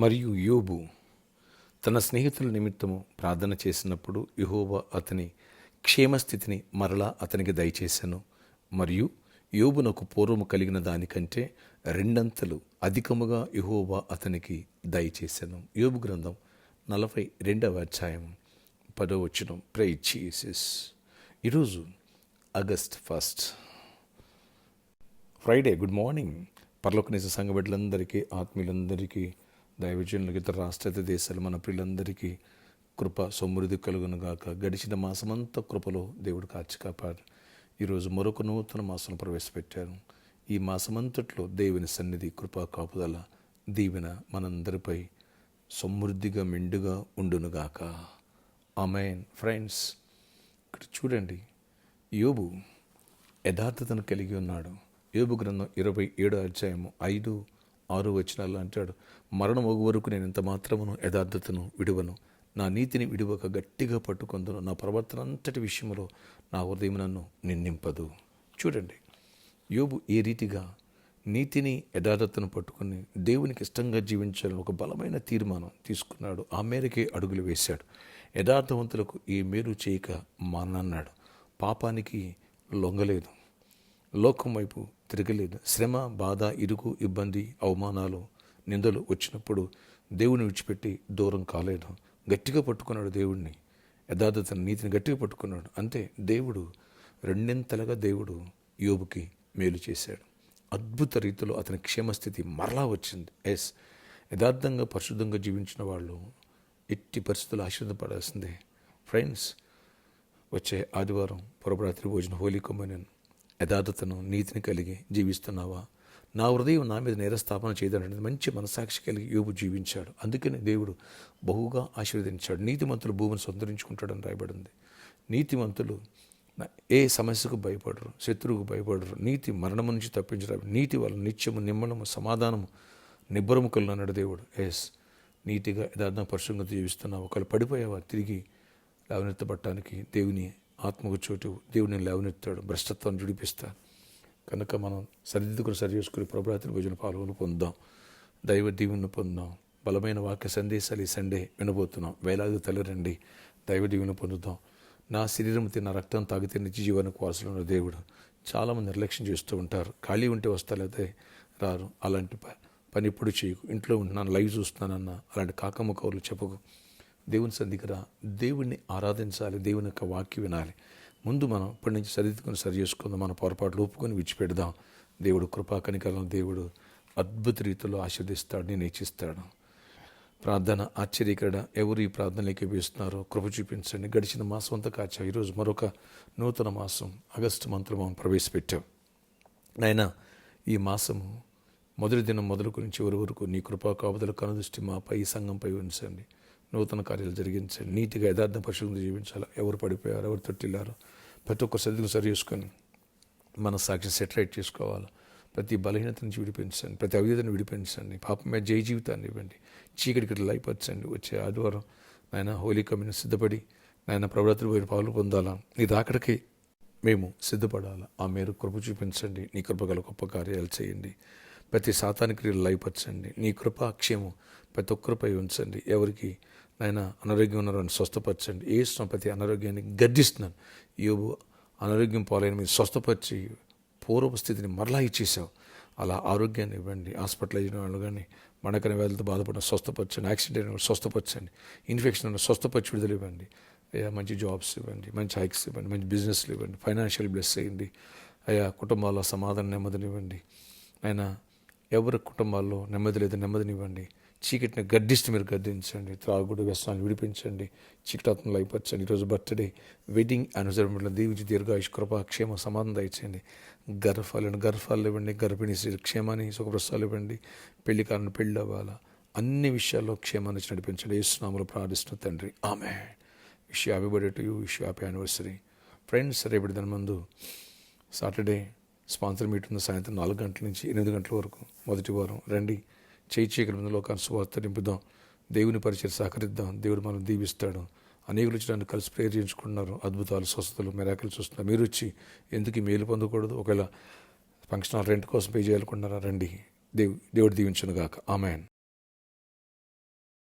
మరియు యోబు తన స్నేహితుల నిమిత్తము ప్రార్థన చేసినప్పుడు యెహోవా అతని క్షేమస్థితిని మరలా అతనికి దయచేశాను. మరియు యోబునకు పూర్వము కలిగిన దానికంటే రెండంతలు అధికముగా యెహోవా అతనికి దయచేశాను. యోబు గ్రంథం 42వ అధ్యాయం 10వ వచనం. Praise Jesus. ఈరోజు ఆగస్ట్ 1 ఫ్రైడే. Good morning. పరలోకనిజ సంఘ బిడ్డలందరికీ, ఆత్మీయులందరికీ, దైవజనులకు, ఇతర రాష్ట్ర దేశాలు మన ప్రియులందరికీ కృప సమృద్ధి కలుగును గాక. గడిచిన మాసమంతా కృపలో దేవుడు కాచి కాపాడు. ఈరోజు మరొక నూతన మాసం ప్రవేశపెట్టారు. ఈ మాసమంతట్లో దేవుని సన్నిధి, కృపా కాపుదల, దీవెన మనందరిపై సమృద్ధిగా మెండుగా ఉండునుగాక. ఆమేన్. ఫ్రెండ్స్, ఇక్కడ చూడండి, యోబు యథార్థతను కలిగి ఉన్నాడు. యోబు గ్రంథం 27వ అధ్యాయము 5-6 వచనాలు అంటాడు, మరణం ఒగు వరకు నేను ఎంత మాత్రమును యథార్థతను విడువను, నా నీతిని విడువక గట్టిగా పట్టుకొందును, నా ప్రవర్తన అంతటి విషయంలో నా హృదయం నన్ను నిందింపదు. చూడండి, యోబు ఏ రీతిగా నీతిని యథార్థతను పట్టుకుని దేవునికి ఇష్టంగా జీవించాలని ఒక బలమైన తీర్మానం తీసుకున్నాడు. ఆ మేరకే అడుగులు వేశాడు. యథార్థవంతులకు ఏ మేలు చేయక మానన్నాడు. పాపానికి లొంగలేదు, లోకం వైపు తిరగలేదు. శ్రమ, బాధ, ఇరుకు, ఇబ్బంది, అవమానాలు, నిందలు వచ్చినప్పుడు దేవుని విడిచిపెట్టి దూరం కాలేదు. గట్టిగా పట్టుకున్నాడు దేవుడిని, యథార్థతను, నీతిని గట్టిగా పట్టుకున్నాడు. అంతే, దేవుడు రెండింతలుగా దేవుడు యోబుకి మేలు చేశాడు. అద్భుత రీతిలో అతని క్షేమస్థితి మరలా వచ్చింది. యథార్థంగా పరిశుద్ధంగా జీవించిన వాళ్ళు ఎట్టి పరిస్థితులు ఆశీర్వదపడాల్సిందే. ఫ్రెండ్స్, వచ్చే ఆదివారం పురప్రాత్రి భోజనం, హోలీ కమ్యూనియన్, యథార్థతను, నీతిని కలిగి జీవిస్తున్నావా? నా హృదయం నా మీద నేరస్థాపన చేయదనేది మంచి మనసాక్షి కలిగి యోబు జీవించాడు. అందుకని దేవుడు బహుగా ఆశీర్వదించాడు. నీతిమంతులు భూమిని సంతరించుకుంటాడని రాయబడింది. నీతిమంతులు ఏ సమస్యకు భయపడరు, శత్రువుకు భయపడరు. నీతి మరణము నుంచి తప్పించడం. నీతి వల్ల నిత్యము నిమ్మనము, సమాధానము, నిబ్బరము కలుగు అన్నాడు దేవుడు. నీతిగా యథార్థంగా పరిశుభ్రంగా జీవిస్తున్నావు. ఒకవేళ పడిపోయావా, తిరిగి లేవనెత్తబట్టడానికి దేవుని ఆత్మకు చోటు, దేవుడిని లేవనెత్తాడు, భ్రష్టత్వాన్ని జుడిపిస్తాడు. కనుక మనం సరిదిద్దుకుని సరి చేసుకుని ప్రభురాత్రి భోజన పాల్గొని పొందాం, దైవ దీవెనను పొందాం. బలమైన వాక్య సందేశాలు ఈ సండే వినబోతున్నాం. వేలాది తల్లిరండి, దైవ దీవెన పొందుదాం. నా శరీరం తిన్న రక్తం తాగితే నిత్య జీవనకు వారసులు ఉన్న దేవుడు. చాలామంది నిర్లక్ష్యం చేస్తూ ఉంటారు. ఖాళీ ఉంటే వస్తారైతే రారు. అలాంటి పని ఎప్పుడు చేయకు. ఇంట్లో ఉంటున్నాను, లైవ్ చూస్తున్నానన్నా అలాంటి కాకమ్మ కౌరులు చెప్పకు. దేవుని సన్నిధికి రా, దేవుణ్ణి ఆరాధించాలి, దేవుని యొక్క వాక్యం వినాలి. ముందు మనం ఇప్పటి నుంచి సరిదిద్దుకొని సరి చేసుకుందాం. మన పొరపాట్లు ఒప్పుకొని విడిచిపెడదాం. దేవుడు కృపా కనికరం, దేవుడు అద్భుత రీతిలో ఆశీర్దిస్తాడు, నేను ఇచ్చిస్తాడు. ప్రార్థన ఆశ్చర్యకరణ. ఎవరు ఈ ప్రార్థనలోకి వేస్తున్నారో కృప చూపించండి. గడిచిన మాసం అంతా కాచా. ఈరోజు మరొక నూతన మాసం ఆగస్టు మంత్లో మనం ప్రవేశపెట్టాం. నాయనా, ఈ మాసము మొదటి దినం మొదలుకొని చివరి వరకు నీ కృపా కాపుదల కనుదృష్టి మాపై, ఈ సంఘంపై ఉంచండి. నూతన కార్యాలు జరిగించండి. నీతిగా యథార్థ పరిశుభ్రంగా జీవించాలి. ఎవరు పడిపోయారు, ఎవరు తొట్టిల్లారు, ప్రతి ఒక్కరు సర్దిగా సరి చేసుకొని మన సాక్షి సెటరేట్ చేసుకోవాలి. ప్రతి బలహీనత నుంచి విడిపించండి, ప్రతి అవిధతను విడిపించండి. పాపం మీద జయ జీవితాన్ని ఇవ్వండి. చీకటికి లైపరచండి. వచ్చే ఆదివారం నాయన హోలీ కమ్యూనియన్ సిద్ధపడి నాయన ప్రభురాత్రి పోయిన పాలు పొందాలా, నీ రాకడికి మేము సిద్ధపడాలా. ఆ మేరకు కృప చూపించండి. నీ కృప గల గొప్ప కార్యాలు చేయండి. ప్రతి సాతానిక క్రియలు లయపరచండి. నీ కృప అక్షేమం ప్రతి ఒక్కరిపై ఉంచండి. ఎవరికి నాయన అనారోగ్యం ఉన్నారని స్వస్థపరచండి. ప్రతి అనారోగ్యాన్ని గర్జిస్తున్నాను. యోబు అనారోగ్యం పాలైన మీరు స్వస్థపరిచి పూర్వపు స్థితిని మరలా ఇచ్చేసావు. అలా ఆరోగ్యాన్ని ఇవ్వండి. హాస్పిటలైజ్ అయిన వాళ్ళు కానీ, మడకన వ్యాధులతో బాధపడిన స్వస్థపరచండి. యాక్సిడెంట్ అయిన స్వస్థపరచండి. ఇన్ఫెక్షన్ అయిన స్వస్థపరిచి విడుదల ఇవ్వండి. మంచి జాబ్స్ ఇవ్వండి, మంచి హైక్స్ ఇవ్వండి, మంచి బిజినెస్లు ఇవ్వండి, ఫైనాన్షియల్ బ్లెస్ చేయండి. కుటుంబాల్లో సమాధానం, నెమ్మదిని ఇవ్వండి. ఆయన ఎవరి కుటుంబాల్లో నెమ్మది లేదు, నెమ్మదినివ్వండి. చీకటిని గద్దిస్తూ మీరు గద్దించండి. త్రాగుడు వ్యసనాన్ని విడిపించండి. చీకటాత్మలు అయిపరచండి. ఈరోజు బర్త్డే, వెడ్డింగ్ యానివర్సరీ దీవించి దీర్ఘాయుష్, కృప, క్షేమ, సమాధానం దయచేయండి. గర్భాలు ఇవ్వండి. గర్భిణీ క్షేమాన్ని, సుఖప్రసాలు ఇవ్వండి. పెళ్లి కాలను పెళ్ళి అవ్వాలా, అన్ని విషయాల్లో క్షేమాన్ని నడిపించండి. యేసునామములో ప్రార్థిస్తున్న తండ్రి, ఆమేన్. Wish happy birthday to you, wish happy anniversary. Friends, రేపటి దాని ముందు సాటర్డే స్పాన్సర్ మీట్ ఉంది. సాయంత్రం 4 గంటల నుంచి 8 గంటల వరకు. మొదటి వారం రండి. చీకటి ముందు లోకాన్ని సువార్త నింపుదాం. దేవుని పరిచయం సహకరిద్దాం. దేవుడు మనం దీవిస్తాడు. అనేకులు వచ్చి నన్ను కలిసి ప్రేయర్ చేయించుకుంటున్నారు. అద్భుతాలు, స్వస్థతలు, మిరాకిల్స్ చూస్తున్నారు. మీరు వచ్చి ఎందుకు ఈ మేలు పొందకూడదు? ఒకవేళ ఫంక్షన్ హాల్ రెంట్ కోసం పే చేయాలనుకుంటున్నారా? రండి. దేవుడు దీవించును గాక. ఆమేన్.